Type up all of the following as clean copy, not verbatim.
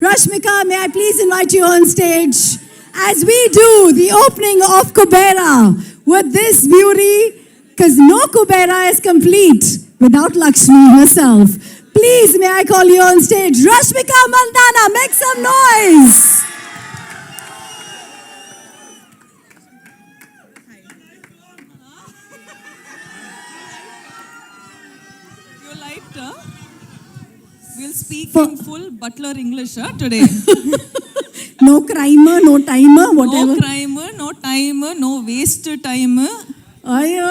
Rashmika, may I please invite you on stage as we do the opening of Kubera with this beauty, because no Kubera is complete without Lakshmi herself. Please, may I call you on stage, Rashmika Mandanna, make some noise. You liked her? We'll speak in full butler English today. No crimer, no timer, whatever. No crimer, no timer, no waste timer. Ayyo!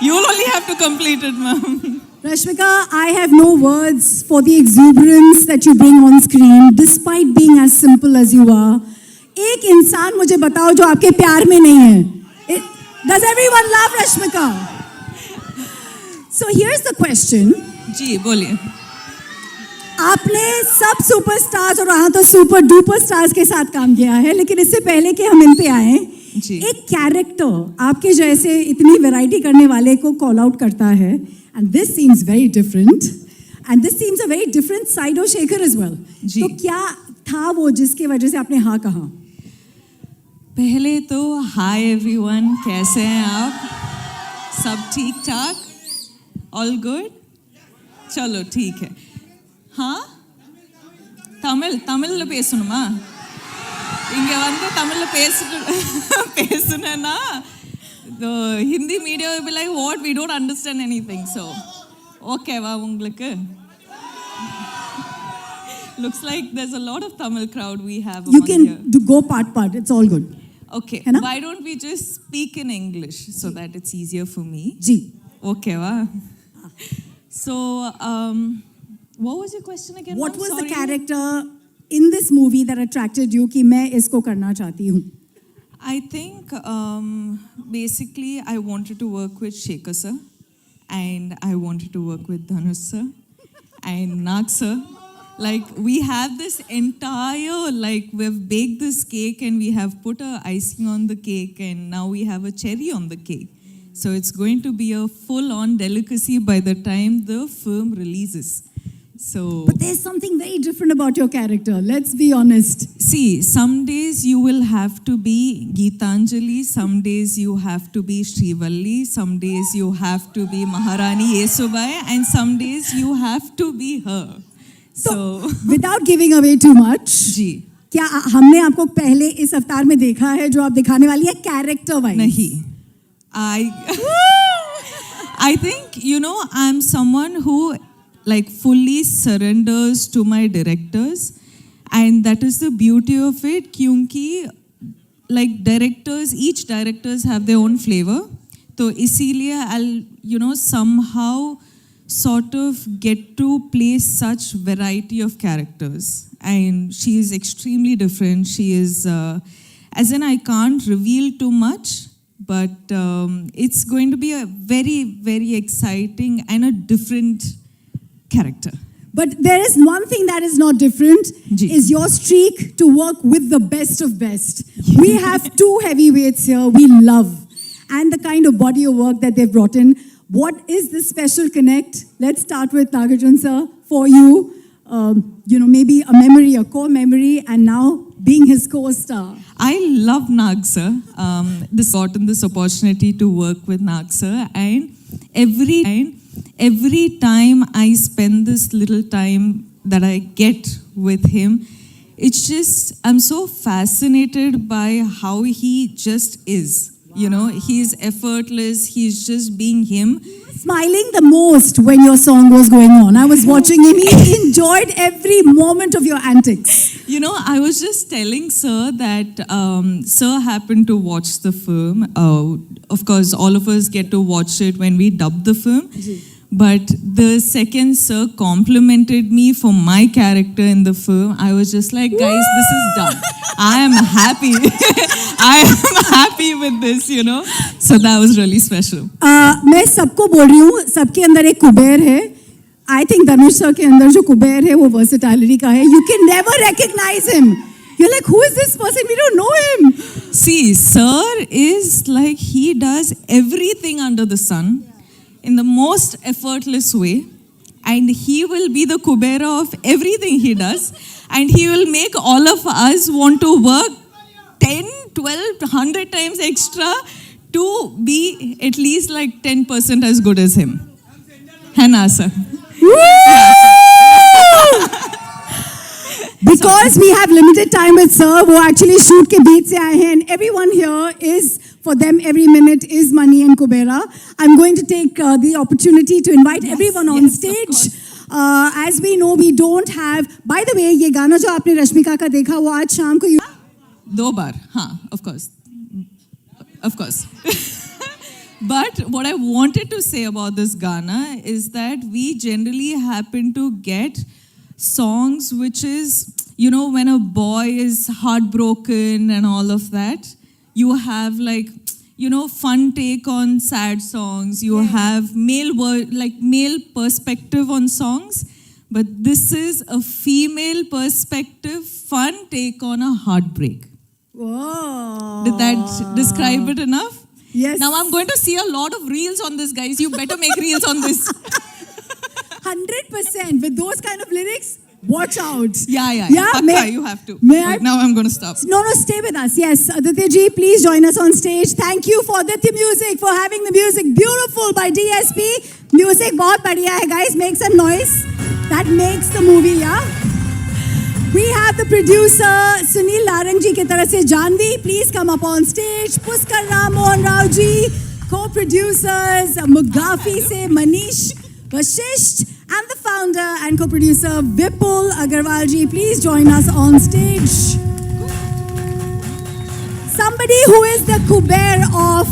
You'll only have to complete it, ma'am. Rashmika, I have no words for the exuberance that you bring on screen, despite being as simple as you are. एक इंसान मुझे बताओ जो आपके प्यार में नहीं है. Does everyone love Rashmika? So here's the question. जी बोलिए. आपने सब सुपरस्टार्स और वहाँ तो सुपर डुपर स्टार्स के साथ काम किया है, लेकिन इससे पहले कि हम इन पे आए, एक कैरेक्टर आपके जैसे इतनी वैरायटी करने वाले को कॉल आउट करता है, and this seems very different, and this seems a very different side of Shekhar as well. तो क्या था वो जिसकी वजह से आपने हाँ कहा? पहले तो हाय एवरीवन, कैसे हैं आप? सब ठीक ठाक? All good? चलो ठीक है. हाँ, தமிழ்ல பேசணுமா? இங்க வந்து தமிழ்ல பேசுனேன்னா the Hindi media will be like, what, we don't understand anything. So okay வா உங்களுக்கு? Looks like there's a lot of Tamil crowd we have. You can go part, it's all good. Okay, why don't we just speak in English so that it's easier for me? Ji. Okay va? So what was your question again? What was the character in this movie that attracted you कि मैं इसको करना चाहती हूँ? I think basically I wanted to work with Shekhar sir, and I wanted to work with Dhanush sir and Nag sir. Like we have this entire, like we've baked this cake and we have put a icing on the cake and now we have a cherry on the cake. So it's going to be a full-on delicacy by the time the film releases. So, but there's something very different about your character, let's be honest. See, some days you will have to be Geetanjali, some days you have to be Srivalli, some days you have to be Maharani Yesubai, and some days you have to be her. So without giving away too much, जी, क्या हमने आपको पहले इस अवतार में देखा है जो आप दिखाने वाली है कैरेक्टर वाइज? नहीं. I think, you know, I'm someone who like fully surrenders to my directors, and that is the beauty of it. क्योंकि like directors, each directors have their own flavor. तो इसीलिए I'll, you know, somehow sort of get to play such variety of characters, and she is extremely different. She is as in I can't reveal too much, but it's going to be a very, very exciting and a different character. But there is one thing that is not different, is your streak to work with the best of best. We have two heavyweights here we love, and the kind of body of work that they've brought in. What is this special connect? Let's start with Nagarjun sir. For you, you know, maybe a memory, a core memory, and now being his co-star. I love Nag sir. Gotten this opportunity to work with Nag sir, and every time I spend this little time that I get with him, it's just, I'm so fascinated by how he just is. You know, he's effortless, he's just being him. Smiling the most when your song was going on. I was watching him, he enjoyed every moment of your antics. You know, I was just telling Sir that Sir happened to watch the film. Of course, all of us get to watch it when we dub the film. But the second Sir complimented me for my character in the film, I was just like, guys, this is done. I am happy. I am happy with this, you know. So that was really special. मैं सबको बोल रही हूँ, सबके अंदर एक कुबेर है. I think Dhanush sir के अंदर जो कुबेर है वो versatility का है. You can never recognize him. You're like, who is this person? We don't know him. See, Sir is like, he does everything under the sun in the most effortless way, and he will be the Kubera of everything he does. and he will make all of us want to work 10, 12, 100 times extra to be at least like 10% as good as him. है ना sir? Because we have limited time with sir, वो actually shoot के बीच से आए हैं, and everyone here is, for them every minute is money and Kubera. I'm going to take the opportunity to invite everyone on stage. As we know, we don't have, by the way, ये गाना जो आपने रश्मिका का देखा, वो आज शाम को 2 बार, हाँ, of course. But what I wanted to say about this Gana is that we generally happen to get songs which is, you know, when a boy is heartbroken and all of that, you have like, you know, fun take on sad songs. You have male perspective on songs, but this is a female perspective, fun take on a heartbreak. Whoa. Did that describe it enough? Yes. Now I'm going to see a lot of reels on this, guys. You better make reels on this. 100% with those kind of lyrics. Watch out. Yeah. Pakka, you have to. May I? Now I'm going to stop. No, stay with us. Yes, Aditya ji, please join us on stage. Thank you for Aditya Music for having the music. Beautiful by DSP. Music बहुत बढ़िया है, guys. Make some noise. That makes the movie, yeah. We have the producer Sunil Larang ji की तरफ से Janvi. Please come up on stage. Puskar Ram Mohan Rao ji. Co-producers Mugafi se Manish Vashisht. And the founder and co-producer Vipul Agarwal ji, please join us on stage. Somebody who is the Kuber of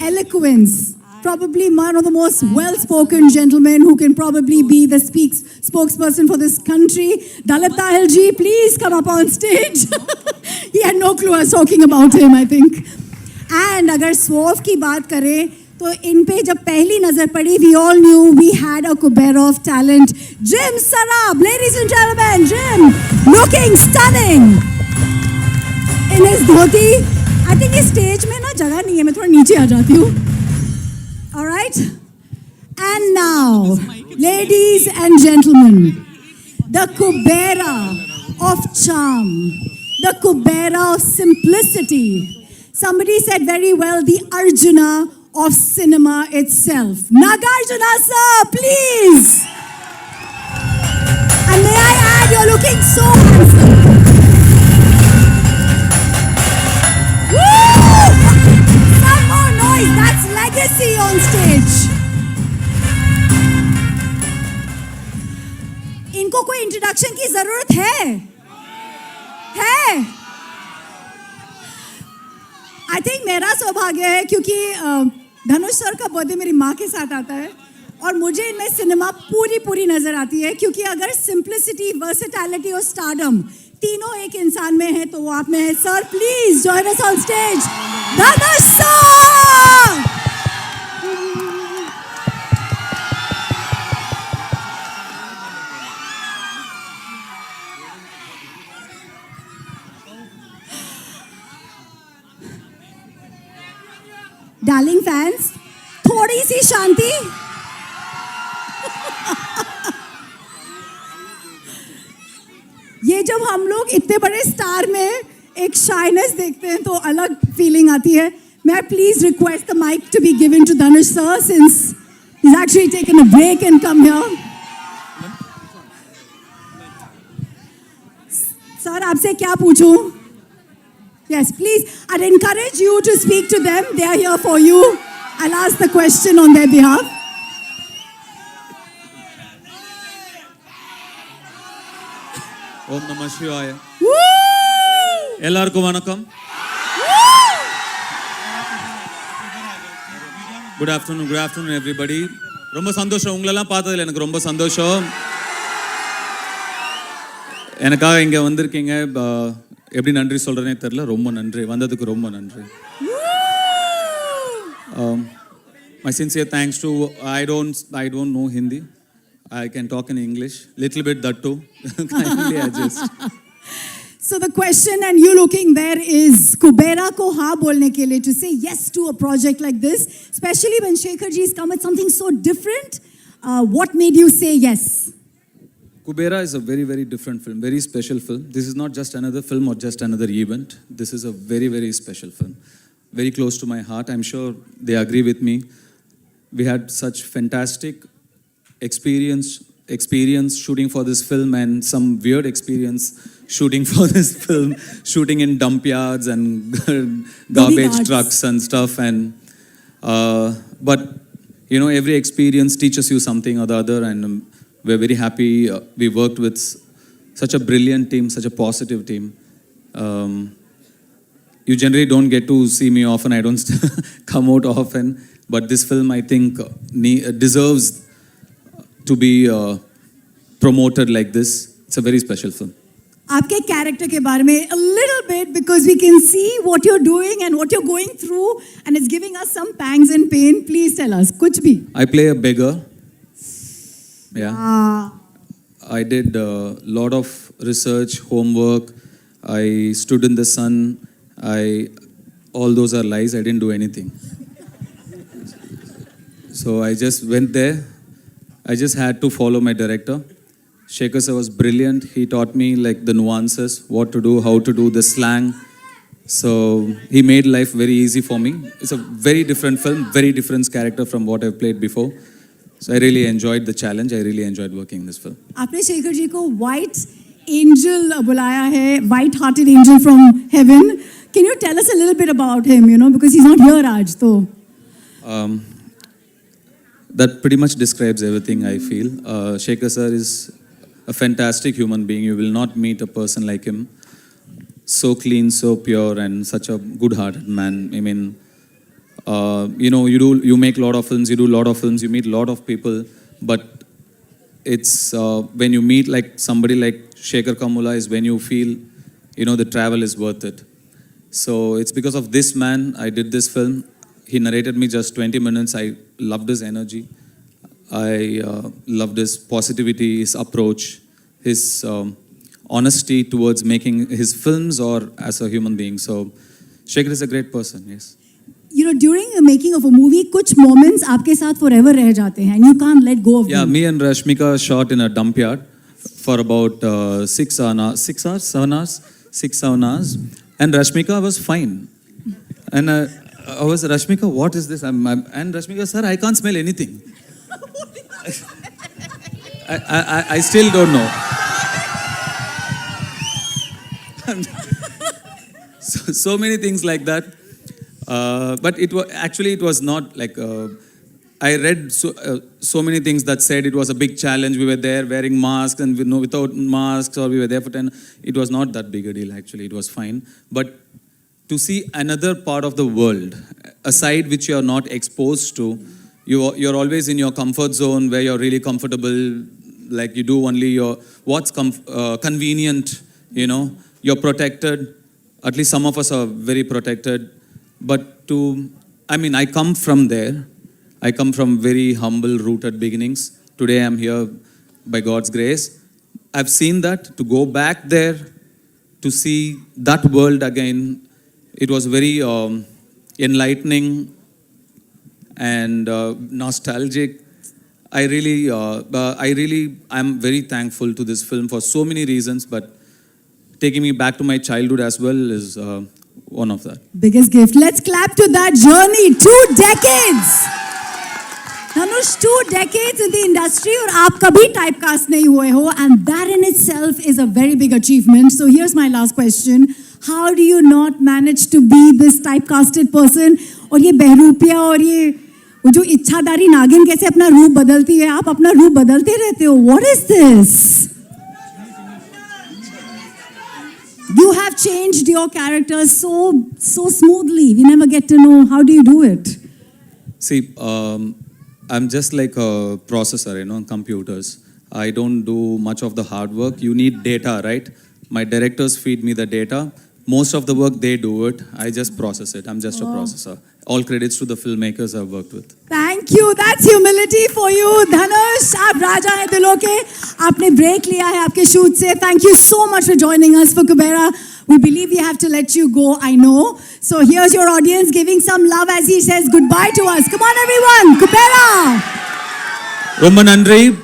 eloquence, probably one of the most well-spoken gentlemen who can probably be the spokesperson for this country. Dalip Tahil ji, please come up on stage. He had no clue I was talking about him, I think. And अगर Swerve की बात करें, तो इन पे जब पहली नजर पड़ी, we all knew we had a Kubera of talent. Jim Sarab, ladies and gentlemen, Jim, looking stunning in his dhoti. I think इस stage में ना जगह नहीं है, मैं थोड़ा नीचे आ जाती हूँ. All right, and now, ladies and gentlemen, the Kubera of charm, the Kubera of simplicity. Somebody said very well, the Arjuna of cinema itself. Nagarjuna sir, please. And may I add, you're looking so handsome. Woo! Some more noise, that's legacy on stage. इनको कोई introduction की जरूरत है? I think मेरा सौभाग्य है क्योंकि धनुष sir का बर्थडे मेरी माँ के साथ आता है और मुझे इनमें सिनेमा पूरी नजर आती है क्योंकि अगर सिंप्लिसिटी, वर्सेटैलिटी और स्टारडम तीनों एक इंसान में है तो वो आप में है. Sir please join us on stage. Dhanush sir. Darling fans, थोड़ी सी शांति. ये जब हम लोग इतने बड़े स्टार में एक शाइनेस देखते हैं तो अलग फीलिंग आती है. May I please request the mic to be given to Dhanush sir since he's actually taken a break and come here. Sir आपसे क्या पूछूं? Yes, please. I'd encourage you to speak to them. They are here for you. I'll ask the question on their behalf. Om Namah Shivaya. Woo! எல்லாருக்கும் வணக்கம். Good afternoon everybody. ரொம்ப சந்தோஷம் உங்களெல்லாம் பார்த்ததுல எனக்கு ரொம்ப சந்தோஷம். எனக்காக இங்க வந்திருக்கீங்க. எப்படி நன்றி சொல்றேனே தெரியல. ரொம்ப நன்றி, வந்ததுக்கு ரொம்ப நன்றி. My sincere thanks to I don't know Hindi. I can talk in English, little bit that too. Kindly adjust. So the question, and you looking there, is Kubera ko हाँ बोलने के लिए, to say yes to a project like this, especially when Shekhar ji has come with something so different. What made you say yes? Kubera is a very, very different film, very special film. This is not just another film or just another event. This is a very, very special film. Very close to my heart. I'm sure they agree with me. We had such fantastic experience shooting for this film and some weird experience shooting for this film, shooting in dump yards and garbage guards. trucks and stuff. And but you know, every experience teaches you something or the other, and we're very happy. We worked with such a brilliant team, such a positive team. You generally don't get to see me often. I don't come out often, but this film, I think, deserves to be promoted like this. It's a very special film. आपके character के बारे में a little bit, because we can see what you're doing and what you're going through, and it's giving us some pangs and pain. Please tell us, कुछ भी. I play a beggar. Yeah. Ah, I did a lot of research, homework. I stood in the sun. All those are lies. I didn't do anything. So I just went there. I just had to follow my director. Shekhar sir was brilliant. He taught me like the nuances, what to do, how to do, the slang. So he made life very easy for me. It's a very different film, very different character from what I've played before. So I really enjoyed the challenge. I really enjoyed working in this film. आपने शेखर जी को white angel बुलाया है, white-hearted angel from heaven. Can you tell us a little bit about him? You know, because he's not here, Raj. So. That pretty much describes everything I feel. Shekhar sir is a fantastic human being. You will not meet a person like him. So clean, so pure, and such a good-hearted man. I mean, you know, you make a lot of films, you do a lot of films, you meet a lot of people, but it's when you meet like somebody like Shekhar Kamula is when you feel, you know, the travel is worth it. So it's because of this man I did this film. He narrated me just 20 minutes. I loved his energy. I loved his positivity, his approach, his honesty towards making his films or as a human being. So Shekhar is a great person, yes. You know, during the making of a movie, कुछ moments आपके साथ forever रह जाते हैं, and you can't let go of Yeah, them. me and Rashmika shot in a dump yard for about 7 hours. And Rashmika was fine. And I was, Rashmika, what is this? And Rashmika, sir, I can't smell anything. I still don't know. So many things like that. But it was not like, I read so many things that said it was a big challenge. We were there wearing masks and without masks, or we were there for 10. It was not that big a deal, actually. It was fine. But to see another part of the world, a side which you are not exposed to, you're always in your comfort zone where you're really comfortable, like you do only what's convenient, you know, you're protected. At least some of us are very protected. But I come from there. I come from very humble, rooted beginnings. Today I'm here by God's grace. I've seen that. To go back there, to see that world again, it was very enlightening and nostalgic. I'm very thankful to this film for so many reasons, but taking me back to my childhood as well is one of that. Biggest gift. Let's clap to that journey. 2 decades. Dhanush, 2 decades in the industry, और आप कभी typecast नहीं हुए हो, and that in itself is a very big achievement. So here's my last question. How do you not manage to be this typecasted person? और ये बहरूपिया और ये वो जो इच्छाधारी नागिन कैसे अपना रूप बदलती है? आप अपना रूप बदलते रहते हो. What is this? You have changed your character so smoothly. We never get to know. How do you do it? See, I'm just like a processor, you know, computers. I don't do much of the hard work. You need data, right? My directors feed me the data. Most of the work, they do it. I just process it. I'm just a processor. All credits to the filmmakers I've worked with. Thank you. That's humility for you. Dhanush, आप राजा हैं दिलों के. आपने break लिया है आपके shoot से. Thank you so much for joining us for Kubera. We believe we have to let you go, I know. So here's your audience giving some love as he says goodbye to us. Come on, everyone. Kubera. Romba Nandri.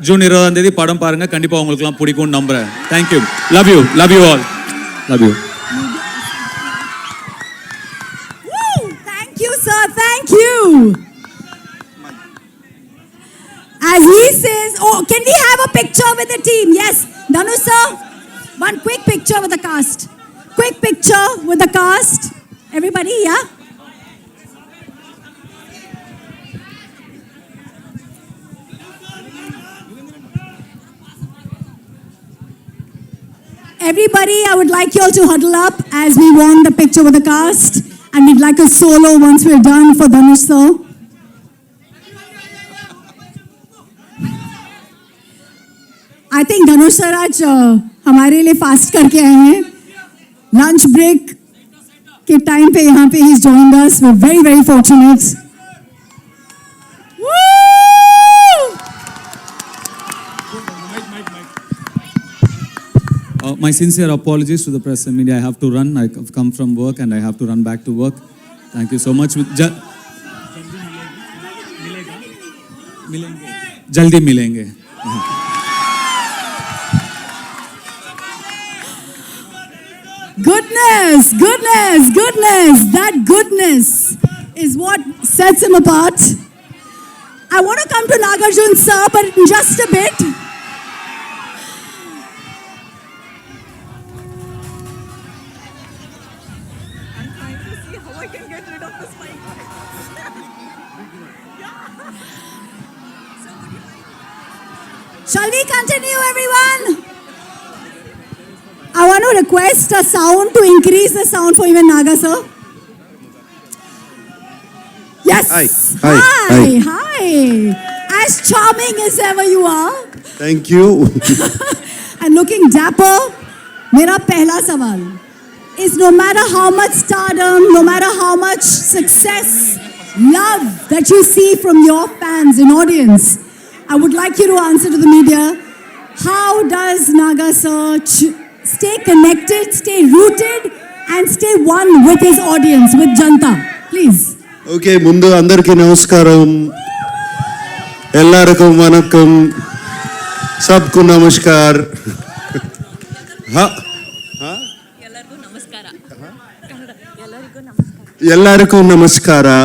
June 20ஆம் தேதி படம் பாருங்க, கண்டிப்பா உங்களுக்குலாம் பிடிக்கும்னு நம்புறேன். Thank you. Love you all. Love you. Woo! Thank you, sir. Thank you. As he says, oh, can we have a picture with the team? Yes, Dhanush sir, one quick picture with the cast. Quick picture with the cast. Everybody, yeah? Everybody, I would like you all to huddle up as we want the picture with the cast. And we'd like a solo once we're done for Dhanush sir. I think Dhanush sir आज हमारे लिए fast करके आए हैं. Lunch break के time पे यहाँ पे he's joined us. We're very, very fortunate. Woo! My sincere apologies to the press and media. I have to run. I've come from work and I have to run back to work. Thank you so much. Jaldi milenge. Goodness, goodness, goodness. That goodness is what sets him apart. I want to come to Nagarjun sir, but in just a bit. Shall we continue, everyone? I want to request a sound to increase the sound for even Naga, sir. Yes. Hi. Hi. As charming as ever you are. Thank you. And looking dapper. Mera pehla sawal is no matter how much stardom, no matter how much success, love that you see from your fans and audience, I would like you to answer to the media. How does Naga sir stay connected, stay rooted, and stay one with his audience, with Janta? Please. Okay, mundu andarki namaskaram. Ellarku vanakkam. Sabku namaskar. Ellarku namaskara.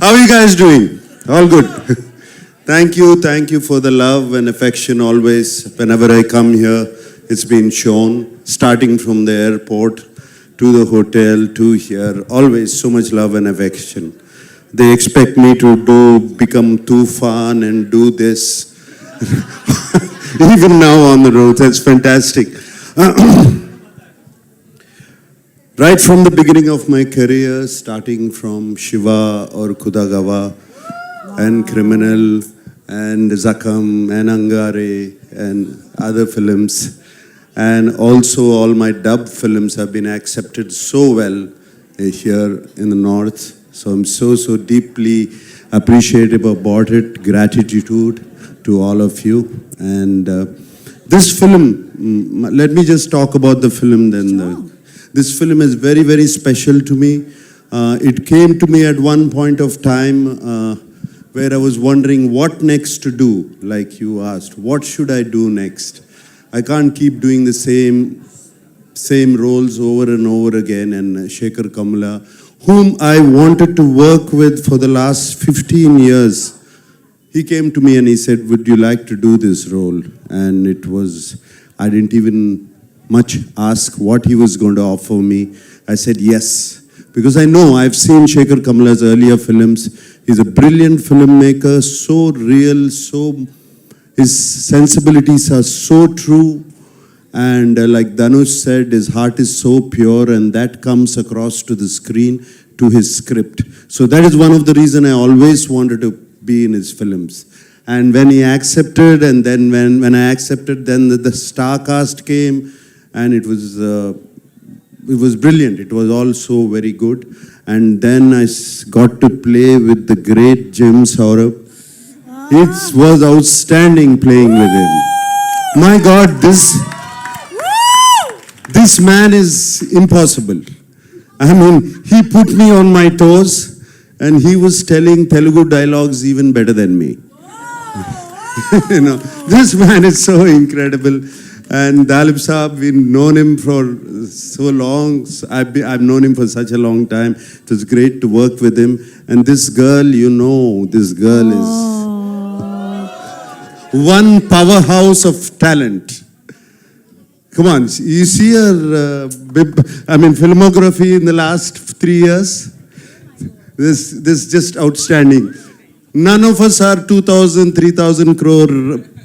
How are you guys doing? All good. Thank you for the love and affection always. Whenever I come here, it's been shown, starting from the airport to the hotel to here, always so much love and affection. They expect me to become too fun and do this. Even now on the road, that's fantastic. Right from the beginning of my career, starting from Shiva or Kudagawa, and Criminal, and Zakam, and Angare, and other films. And also all my dub films have been accepted so well here in the North. So I'm so deeply appreciative about it. Gratitude to all of you. And this film, let me just talk about the film then. This film is very, very special to me. It came to me at one point of time where I was wondering what next to do, like you asked. What should I do next? I can't keep doing the same roles over and over again. And Shekhar Kamla, whom I wanted to work with for the last 15 years, he came to me and he said, would you like to do this role? And it was, I didn't even much ask what he was going to offer me. I said yes, because I know I've seen Shekhar Kamla's earlier films. He's a brilliant filmmaker, so real, his sensibilities are so true. And like Dhanush said, his heart is so pure, and that comes across to the screen, to his script. So that is one of the reasons I always wanted to be in his films. And when he accepted, and then when I accepted, then the star cast came, and it was brilliant. It was all so very good. And then I got to play with the great Jim Saurabh. It was outstanding playing with him. My God, this man is impossible. I mean, he put me on my toes, and he was telling Telugu dialogues even better than me. You know, this man is so incredible. And Dalip Saab, we've known him for so long. I've known him for such a long time. It was great to work with him. And this girl, you know, this girl is one powerhouse of talent. Come on, you see her, filmography in the last 3 years? This is just outstanding. None of us are 2,000, 3,000 crore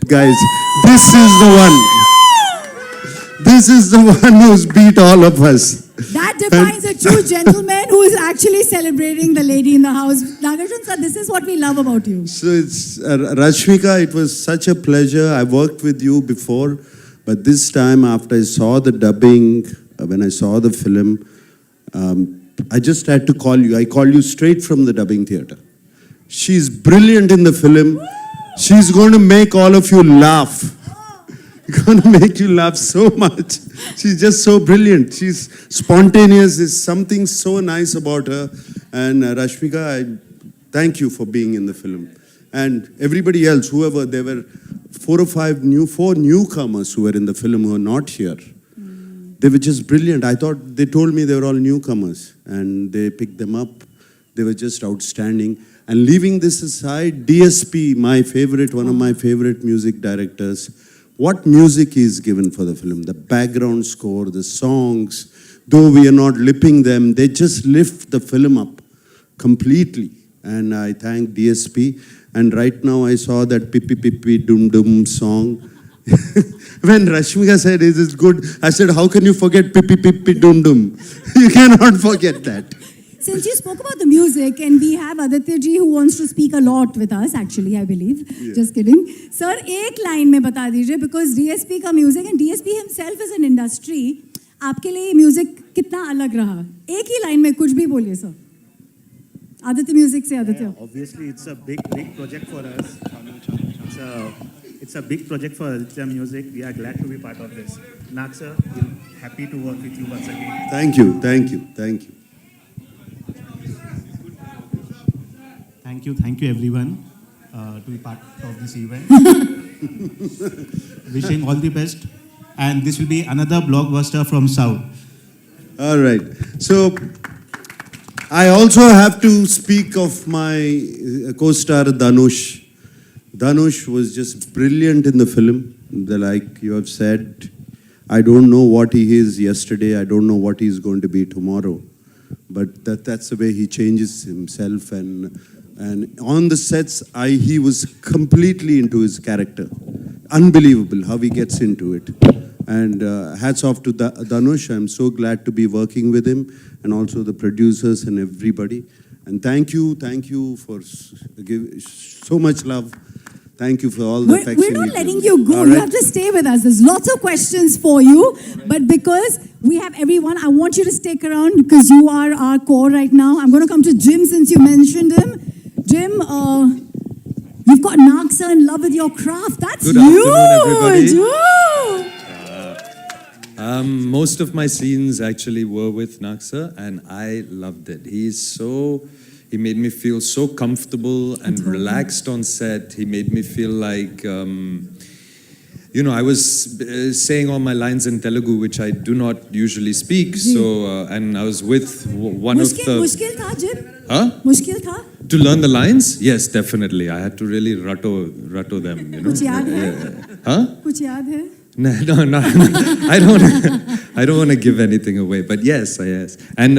guys. This is the one. This is the one who's beat all of us. That defines a true gentleman who is actually celebrating the lady in the house. Nagarjun sir, this is what we love about you. So it's Rashmika, it was such a pleasure. I worked with you before, but this time after I saw the dubbing, when I saw the film, I just had to call you. I called you straight from the dubbing theater. She's brilliant in the film. She's going to make all of you laugh. Going to make you laugh so much. She's just so brilliant. She's spontaneous. There's something so nice about her. And Rashmika, I thank you for being in the film. And everybody else, whoever, there were 4 newcomers who were in the film who are not here. They were just brilliant. I thought, they told me they were all newcomers. And they picked them up. They were just outstanding. And leaving this aside, DSP, my favorite, one of my favorite music directors, what music is given for the film, the background score, the songs, though we are not lipping them, they just lift the film up completely. And I thank DSP. And right now I saw that Pippi Pippi Dum Dum song. When Rashmika said, is it good? I said, how can you forget Pippi Pippi Dum Dum? You cannot forget that. Since you spoke about the music, and we have Aditya ji who wants to speak a lot with us, actually, I believe. Yeah. Just kidding. Sir, एक line में बता दीजिए, because DSP का music, and DSP himself is an industry, आपके लिए music कितना अलग रहा? एक ही line में कुछ भी बोलिए, sir. Aditya Music से Aditya. Yeah, obviously, it's a big project for us. It's a big project for Aditya Music. We are glad to be part of this. Nag sir, we're happy to work with you once again. Thank you, thank you, thank you. Thank you everyone to be part of this event. Wishing all the best. And this will be another blockbuster from South. All right. So I also have to speak of my co-star Dhanush. Dhanush was just brilliant in the film. Like you have said, I don't know what he is yesterday. I don't know what he's going to be tomorrow. But that's the way he changes himself. And on the sets, he was completely into his character. Unbelievable how he gets into it. And hats off to Dhanush. I'm so glad to be working with him, and also the producers and everybody. And thank you for giving so much love. Thank you for all the affection. We're not letting you go. All You right. have to stay with us. There's lots of questions for you. But because we have everyone, I want you to stick around because you are our core right now. I'm going to come to Jim since you mentioned him. Jim, you've got Nag sir in love with your craft. That's Good huge. afternoon, everybody. Ooh. Most of my scenes actually were with Nag sir, and I loved it. He made me feel so comfortable and relaxed on set. He made me feel like, I was saying all my lines in Telugu, which I do not usually speak. So, and I was with one of the... Mushkil tha, Jim? Huh? Mushkil tha? To learn the lines? Yes, definitely. I had to really rattle them, Kuch yaad hai? Huh? Kuch yaad hai? No, I don't want to give anything away, but yes. And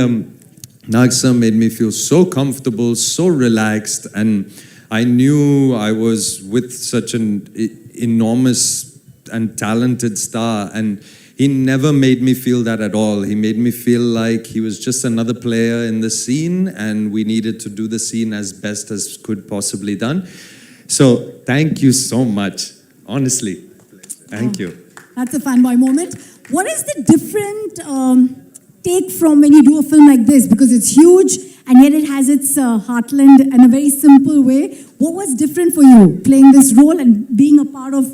Nag sir made me feel so comfortable, so relaxed, and I knew I was with such an enormous and talented star, and he never made me feel that at all. He made me feel like he was just another player in the scene, and we needed to do the scene as best as could possibly done. So thank you so much, honestly. Thank you. That's a fanboy moment. What is the different take from when you do a film like this? Because it's huge and yet it has its heartland in a very simple way. What was different for you playing this role and being a part of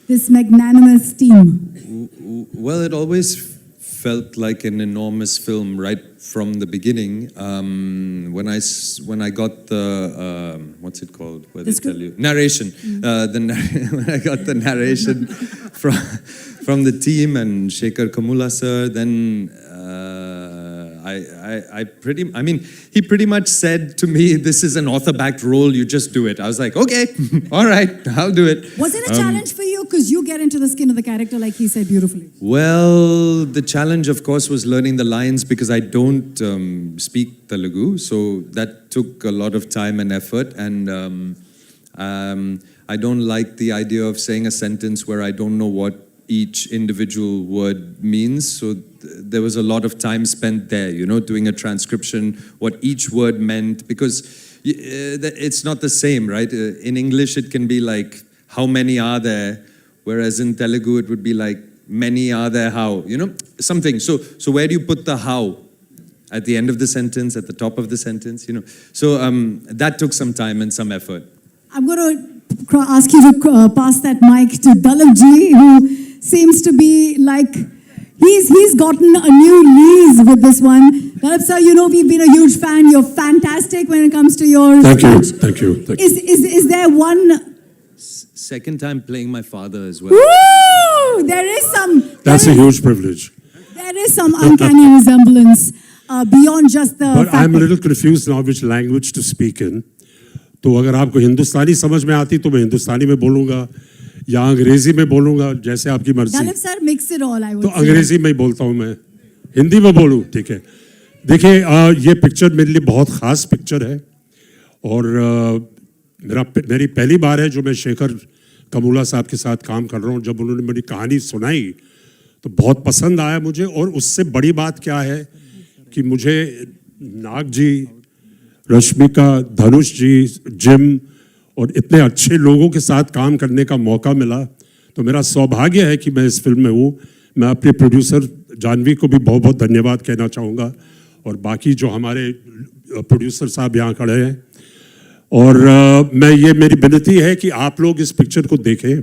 this magnanimous team? Well, it always felt like an enormous film right from the beginning. When I got the what's it called? Where they tell you narration. When I got the narration from the team and Shekhar Kamula sir, then he pretty much said to me, "This is an author-backed role. You just do it." I was like, "Okay, all right, I'll do it." Was it a challenge for you? Because you get into the skin of the character, like he said beautifully. Well, the challenge, of course, was learning the lines because I don't speak Telugu, so that took a lot of time and effort. And I don't like the idea of saying a sentence where I don't know what each individual word means. So there was a lot of time spent there, doing a transcription, what each word meant, because it's not the same, right? In English, it can be like, how many are there? Whereas in Telugu, it would be like, many are there how? Something. So where do you put the how? At the end of the sentence, at the top of the sentence, So that took some time and some effort. I'm going to ask you to pass that mic to Dalip ji, who seems to be like, he's gotten a new lease with this one. Dalip sir, we've been a huge fan. You're fantastic when it comes to your speech. Thank you. Is there one... Second time playing my father as well. Woo! There is some... That's a huge privilege. There is some uncanny resemblance beyond just the But fact I'm a that- little confused now which language to speak in. तो अगर आपको हिंदुस्तानी समझ में आती तो मैं हिंदुस्तानी में बोलूँगा या अंग्रेजी में बोलूँगा, जैसे आपकी मर्जी। Dalip sir, mix it all, I would तो say. अंग्रेजी में ही बोलता हूँ मैं, हिंदी में बोलूँ, ठीक है। देखिए, ये पिक्चर मेरे लिए बहुत ख़ास पिक्चर है और मेरी पहली बार है जो मैं शेखर कमूला साहब के साथ काम कर रहा हूँ। जब उन्होंने मेरी कहानी सुनाई तो बहुत पसंद आया मुझे, और उससे बड़ी बात क्या है कि मुझे नाग जी, रश्मिका, धनुष जी, जिम और इतने अच्छे लोगों के साथ काम करने का मौका मिला। तो मेरा सौभाग्य है कि मैं इस फिल्म में हूँ। मैं अपने प्रोड्यूसर जानवी को भी बहुत बहुत धन्यवाद कहना चाहूँगा, और बाकी जो हमारे प्रोड्यूसर साहब यहाँ खड़े हैं। और मेरी विनती है कि आप लोग इस पिक्चर को देखें,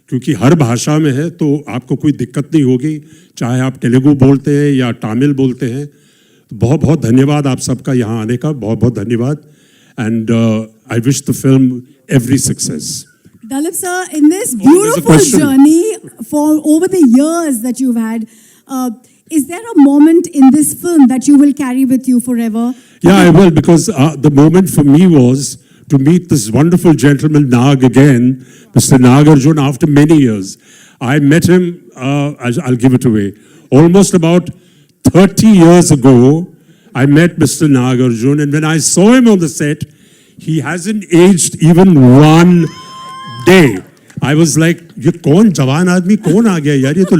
क्योंकि हर भाषा में है, तो आपको कोई दिक्कत नहीं होगी, चाहे आप तेलुगु बोलते हैं या तमिल बोलते हैं। तो बहुत बहुत धन्यवाद आप सबका यहाँ आने का, बहुत बहुत धन्यवाद। And I wish the film every success. Dalip sir, in this there's a beautiful question. journey for over the years that you've had, is there a moment in this film that you will carry with you forever? Yeah, I will, because the moment for me was to meet this wonderful gentleman, Nag, again, Mr. Nagarjun, after many years. I met him, I'll give it away, almost about 30 years ago. I met Mr. Nagarjun, and when I saw him on the set, he hasn't aged even one day. I was like, ये कौन जवान आदमी कौन आ गया यार, ये तो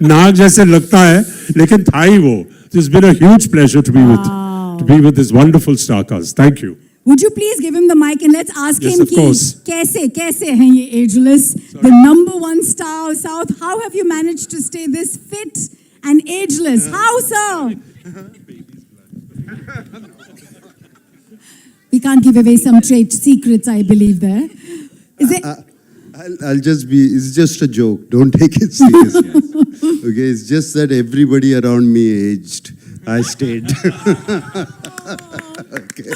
नाग जैसे लगता है, लेकिन था ही वो. It's been a huge pleasure to be with this wonderful star cast. Thank you. Would you please give him the mic and let's ask Yes, him of course. कैसे हैं ये ageless, the #1 star of South? How have you managed to stay this fit and ageless? How, sir? We can't give away some trade secrets, I believe there. Is it? I'll just be, it's just a joke. Don't take it seriously. Okay, it's just that everybody around me aged. I stayed. Okay.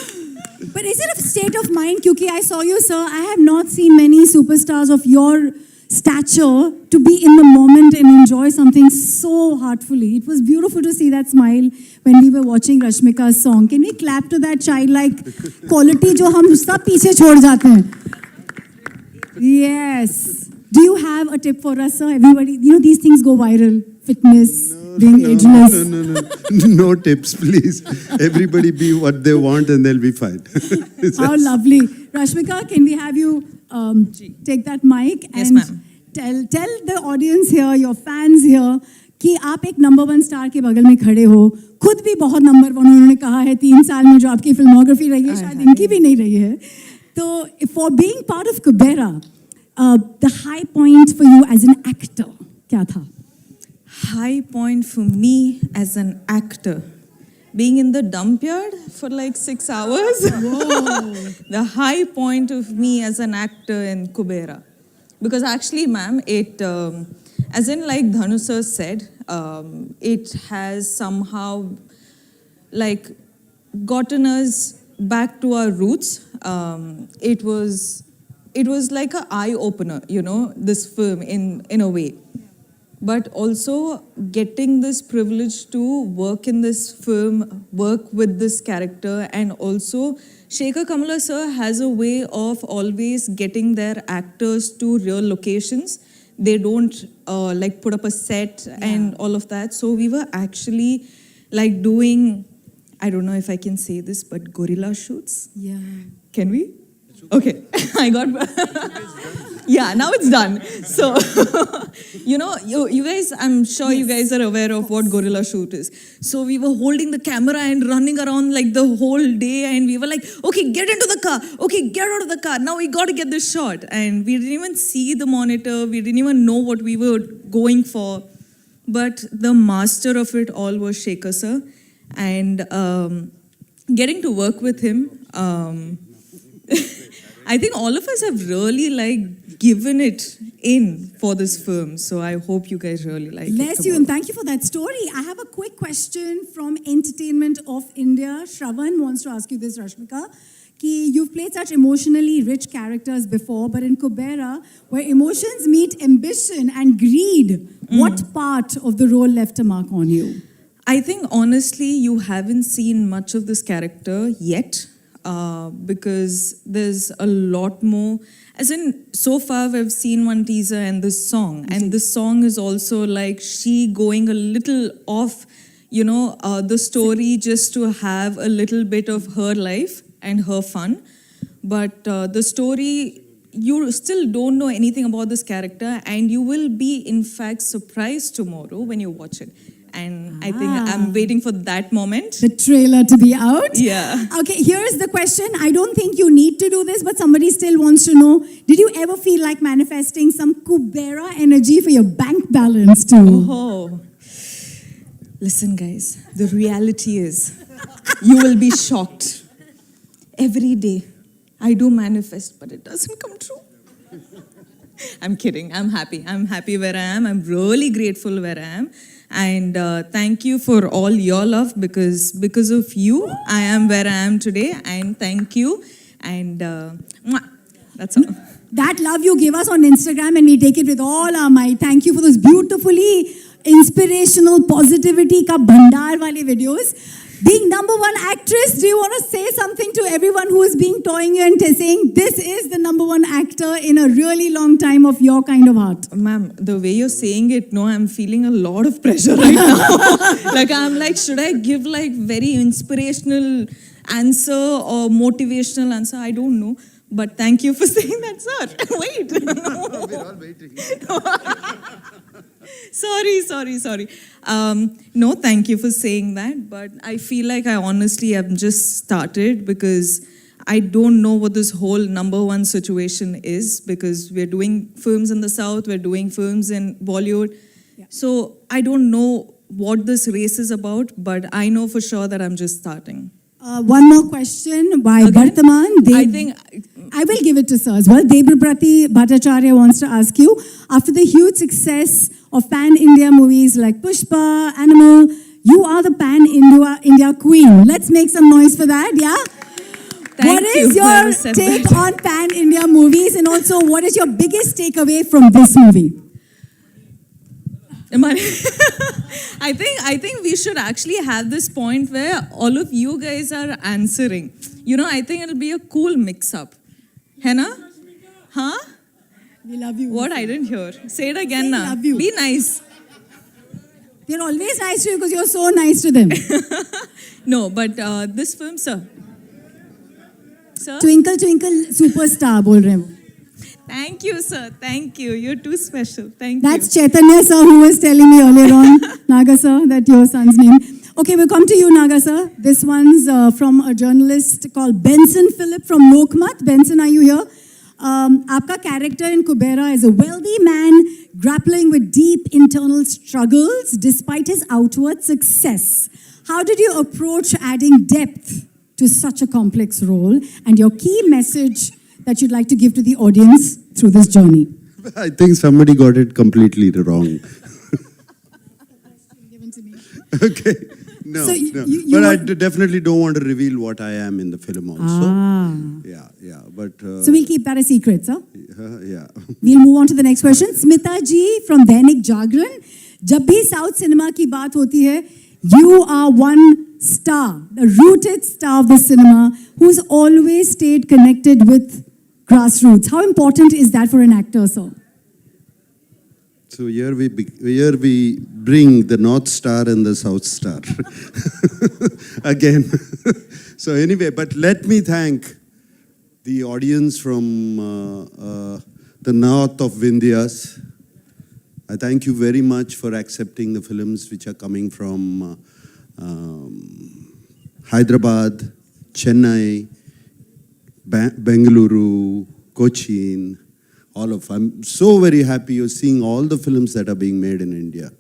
But is it a state of mind? Because I saw you, sir. I have not seen many superstars of your stature to be in the moment and enjoy something so heartfully. It was beautiful to see that smile when we were watching Rashmika's song. Can we clap to that childlike quality जो हम सब पीछे छोड़ जाते हैं? Yes. Do you have a tip for us, sir? Everybody, these things go viral. Fitness, being ageless. No tips, please. Everybody be what they want and they'll be fine. How lovely. Rashmika, can we have you take that mic Yes, and ma'am. tell the audience here, your fans here, कि आप एक #1 star के बगल में खड़े हो, खुद भी बहुत #1 उन्होंने कहा है 3 साल में जो आपकी फिल्मोग्राफी रही है, शायद इनकी भी नहीं रही है. तो for being part of Kubera, the high point for you as an actor, क्या था? High point for me as an actor, being in the dump yard for like 6 hours. The high point of me as an actor in Kubera. Because actually, ma'am, it, as in like Dhanu sir said, it has somehow like gotten us back to our roots. It was like an eye opener, you know, this film in a way. But also getting this privilege to work in this film, work with this character, and also Shekhar Kamala sir has a way of always getting their actors to real locations. They don't like put up a set and all of that. So we were actually like doing, I don't know if I can say this, but gorilla shoots. Yeah. Can we? Okay, I got. Yeah, now it's done. So, you know, you guys, I'm sure you guys are aware of what gorilla shoot is. So we were holding the camera and running around like the whole day, and we were like, okay, get into the car. Okay, get out of the car. Now we got to get this shot. And we didn't even see the monitor. We didn't even know what we were going for. But the master of it all was Shekhar sir. And getting to work with him, I think all of us have really like given it in for this film. So I hope you guys really like it. Bless you and thank you for that story. I have a quick question from Entertainment of India. Shravan wants to ask you this, Rashmika. Ki you've played such emotionally rich characters before, but in Kubera, where emotions meet ambition and greed, what part of the role left a mark on you? I think honestly, you haven't seen much of this character yet. Because there's a lot more. As in, so far we've seen one teaser and this song. And this song is also like she going a little off, you know, the story just to have a little bit of her life and her fun. But the story, you still don't know anything about this character, and you will be, in fact, surprised tomorrow when you watch it. And I think I'm waiting for that moment. The trailer to be out? Yeah. Okay, here's the question. I don't think you need to do this, but somebody still wants to know. Did you ever feel like manifesting some Kubera energy for your bank balance too? Oh. Listen, guys, the reality is you will be shocked. Every day I do manifest, but it doesn't come true. I'm kidding. I'm happy. I'm happy where I am. I'm really grateful where I am. And thank you for all your love, because of you, I am where I am today. And thank you. And mwah, that's all. That love you give us on Instagram, and we take it with all our might. Thank you for those beautifully inspirational positivity ka bhandar wale videos. Being #1 actress, do you want to say something to everyone who is being toying you and saying this is the #1 actor in a really long time of your kind of art? Ma'am, the way you're saying it, no, I'm feeling a lot of pressure right now. Like, I'm like, should I give like very inspirational answer or motivational answer? I don't know. But thank you for saying that, sir. Wait. We're all waiting. Sorry. No, thank you for saying that. But I feel like I honestly have just started, because I don't know what this whole #1 situation is, because we're doing films in the South, we're doing films in Bollywood. Yeah. So I don't know what this race is about, but I know for sure that I'm just starting. One more question by Okay. Bartaman. I think I will give it to sir as well. Debaprati Bhattacharya wants to ask you, after the huge success of pan-India movies like Pushpa, Animal, you are the pan-India queen. Let's make some noise for that, yeah? What is Whoever your said take that. on pan-India movies, and also what is your biggest takeaway from this movie? I think we should actually have this point where all of you guys are answering. You know, I think it'll be a cool mix-up. Henna? Huh? We love you. What? I didn't hear. Say it again Say now. love you. Be nice. They're always nice to you because you're so nice to them. No, but this film, sir. Sir? Twinkle Twinkle Superstar bol rahe hain. Thank you, sir. Thank you. You're too special. Thank That's you. Chaitanya sir who was telling me earlier on, Naga sir, that your son's name. Okay, we'll come to you, Naga sir. This one's from a journalist called Benson Philip from Lokmat. Benson, are you here? Aapka character in Kubera is a wealthy man grappling with deep internal struggles despite his outward success. How did you approach adding depth to such a complex role, and your key message that you'd like to give to the audience through this journey? I think somebody got it completely wrong. Okay. No, So no. you But I were- definitely don't want to reveal what I am in the film also. Ah. Yeah. But So we'll keep that a secret, sir. yeah. We'll move on to the next question. Smita ji from Dainik Jagran. जब भी south cinema की बात होती है, you are one star, the rooted star of the cinema, who's always stayed connected with grassroots. How important is that for an actor, sir? So here we bring the North Star and the South Star again. So anyway, but let me thank the audience from the north of Vindhyas. I thank you very much for accepting the films which are coming from Hyderabad, Chennai, Bengaluru, Cochin, all of. I'm so very happy you're seeing all the films that are being made in India.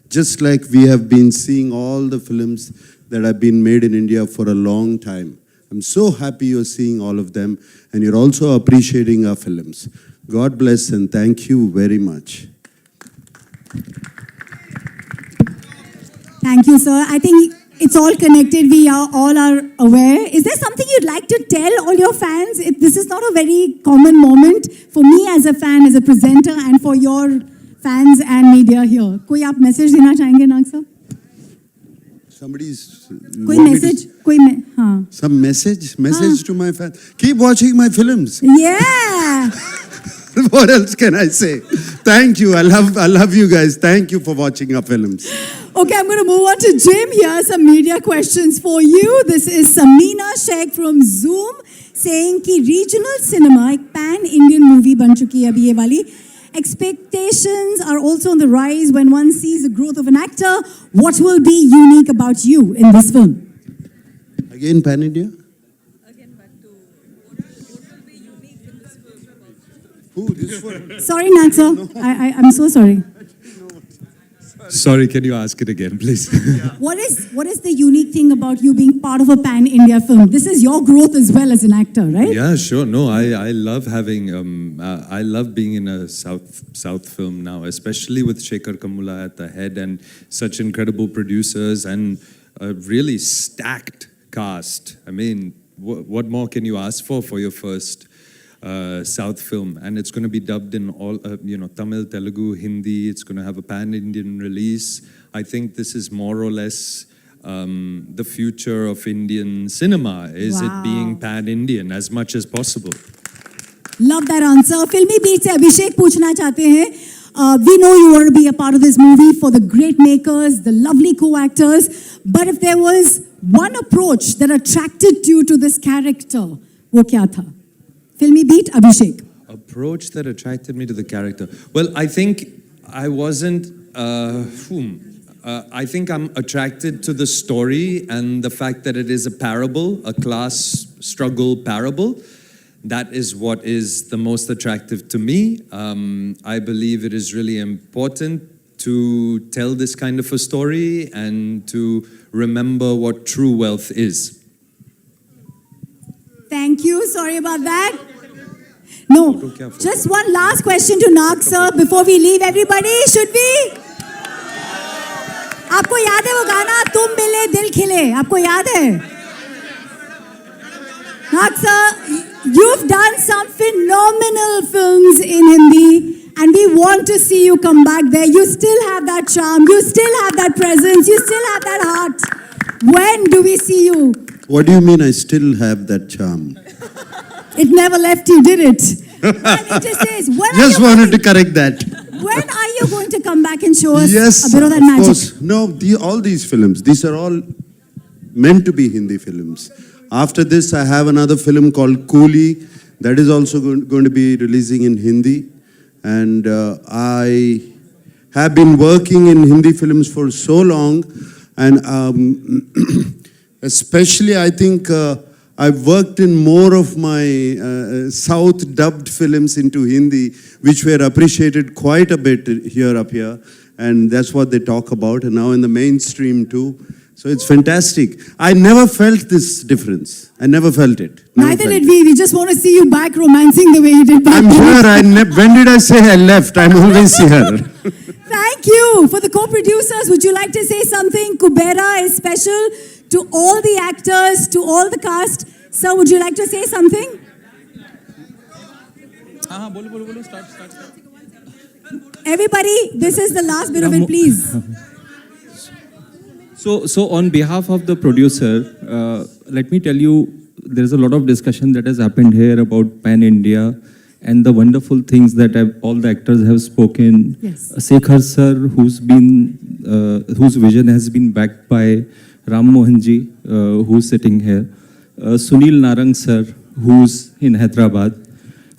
Just like we have been seeing all the films that have been made in India for a long time. I'm so happy you're seeing all of them and you're also appreciating our films. God bless and thank you very much. Thank you, sir. I think it's all connected. We are all are aware. Is there something you'd like to tell all your fans? This is not a very common moment for me as a fan, as a presenter, and for your fans and media here. कोई आप message देना चाहेंगे नाग sir? Somebody's कोई want me to- message? हाँ. Some message to my fans. Keep watching my films. Yeah. What else can I say? Thank you. I love you guys. Thank you for watching our films. Okay, I'm going to move on to Jim. Here are some media questions for you. This is Samina Sheikh from Zoom saying कि regional cinema एक pan-Indian movie बन चुकी है अभी ये वाली. Expectations are also on the rise when one sees the growth of an actor. What will be unique about you in this film? Again, Pan India? Who? This one? Sorry, Nag sir. I'm so sorry. Sorry, can you ask it again, please? What is the unique thing about you being part of a pan-India film? This is your growth as well as an actor, right? Yeah, sure. No, I love having, I love being in a South film now, especially with Shekhar Kamula at the head and such incredible producers and a really stacked cast. I mean, what more can you ask for your first South film? And it's going to be dubbed in all, Tamil, Telugu, Hindi. It's going to have a pan-Indian release. I think this is more or less the future of Indian cinema, is it being pan-Indian as much as possible. Love that answer. Filmy Beat से अभिषेक पूछना चाहते हैं. We know you want to be a part of this movie for the great makers, the lovely co-actors. But if there was one approach that attracted you to this character, वो क्या था? Filmy Beat, Abhishek. Approach that attracted me to the character. Well, I think I wasn't. I think I'm attracted to the story and the fact that it is a parable, a class struggle parable. That is what is the most attractive to me. I believe it is really important to tell this kind of a story and to remember what true wealth is. Thank you. Sorry about that. No, just one last question to Nag sir before we leave. Everybody, should we? आपको याद है वो गाना तुम मिले दिल खिले? आपको याद है? Nag sir, you've done some phenomenal films in Hindi, and we want to see you come back there. You still have that charm. You still have that presence. You still have that heart. When do we see you? What do you mean I still have that charm? It never left you, did it? And it just says, when Just are you wanted to going, correct that. when are you going to come back and show us Yes, a bit of that of magic? course. No, all these films, these are all meant to be Hindi films. After this, I have another film called Coolie that is also going to be releasing in Hindi. And I have been working in Hindi films for so long. And especially, I think I've worked in more of my South dubbed films into Hindi, which were appreciated quite a bit here up here. And that's what they talk about. And now in the mainstream too. So it's fantastic. I never felt this difference. I never felt it. Never Neither felt did it. we. We just want to see you back romancing the way you did back I'm then. sure when did I say I left? I'm always here. Thank you. For the co-producers, would you like to say something? Kubera is special to all the actors, to all the cast. Sir, would you like to say something? bolo, start. Everybody, this is the last bit of it, please. So on behalf of the producer, let me tell you, there's a lot of discussion that has happened here about Pan India and the wonderful things that all the actors have spoken. Yes. Sekhar sir, whose vision has been backed by Ram Mohan ji, who's sitting here. Sunil Narang sir, who's in Hyderabad.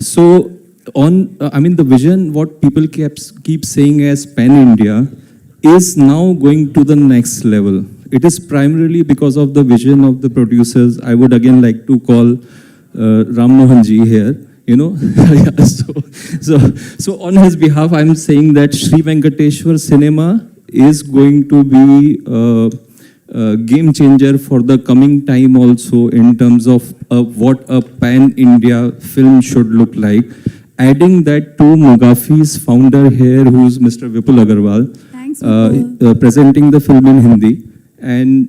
So the vision, what people keep saying as Pan India, is now going to the next level. It is primarily because of the vision of the producers. I would again like to call Ram Mohan ji here. So on his behalf, I'm saying that Sri Venkateshwar Cinema is going to be a game changer for the coming time also in terms of what a pan-India film should look like. Adding that to Mugafi's founder here, who's Mr. Vipul Agarwal, Thanks, Vipul. presenting the film in Hindi. And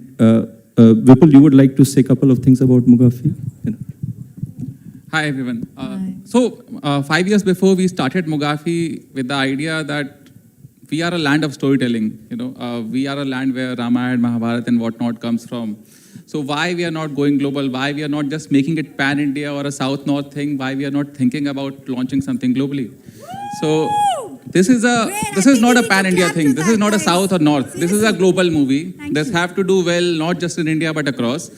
Vipul, you would like to say a couple of things about Mugafi? Hi everyone. Hi. So 5 years before we started Mugafi with the idea that we are a land of storytelling. We are a land where Ramayana, Mahabharata and whatnot comes from. So why we are not going global? Why we are not just making it pan-India or a South-North thing? Why we are not thinking about launching something globally? So this is not a pan-India thing. This is not a South or North. This is a global movie. This have to do well, not just in India, but across.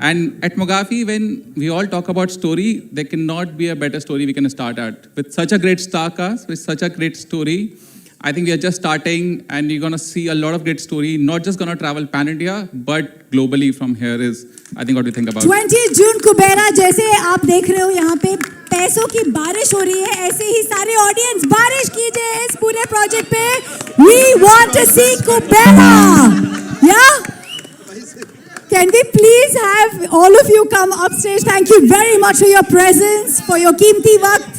And at Mugafi, when we all talk about story, there cannot be a better story we can start at. With such a great star cast, with such a great story, I think we are just starting and you're going to see a lot of great story, not just going to travel pan-India, but globally from here is, I think, what we think about. 20 June कुबेरा जैसे आप देख रहे हो यहाँ पे पैसों की बारिश हो रही है, ऐसे ही सारे ऑडियंस बारिश कीजिए इस पूरे प्रोजेक्ट पे. We want to see Kubera. Yeah? Can we please have all of you come upstage? Thank you very much for your presence, for your कीमती वक्त.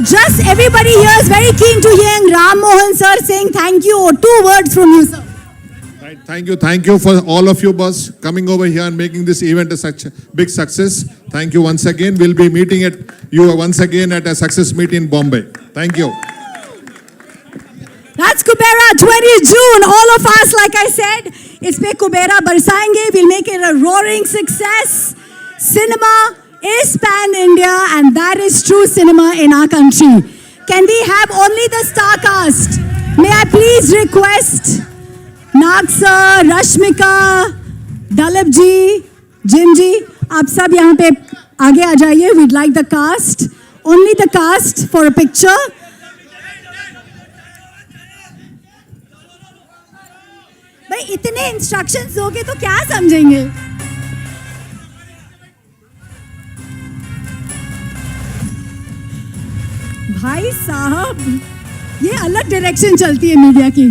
Just everybody here is very keen to hear Ram Mohan sir saying thank you, or 2 words from you, sir. Right, thank you for all of you, boss, coming over here and making this event a such big success. Thank you once again. We'll be meeting you once again at a success meet in Bombay. Thank you. That's Kubera, 20 June. All of us, like I said, it's pe Kubera barsayenge. We'll make it a roaring success. Cinema is pan-India, and that is true cinema in our country. Can we have only the star cast? May I please request Nag sir, Rashmika, Dalip ji, Jim ji, aap sab yahan pe aage aa jaiye. We'd like the cast, only the cast for a picture. भाई इतने instructions दोगे तो क्या समझेंगे? भाई साहब, ये अलग डायरेक्शन चलती है मीडिया की.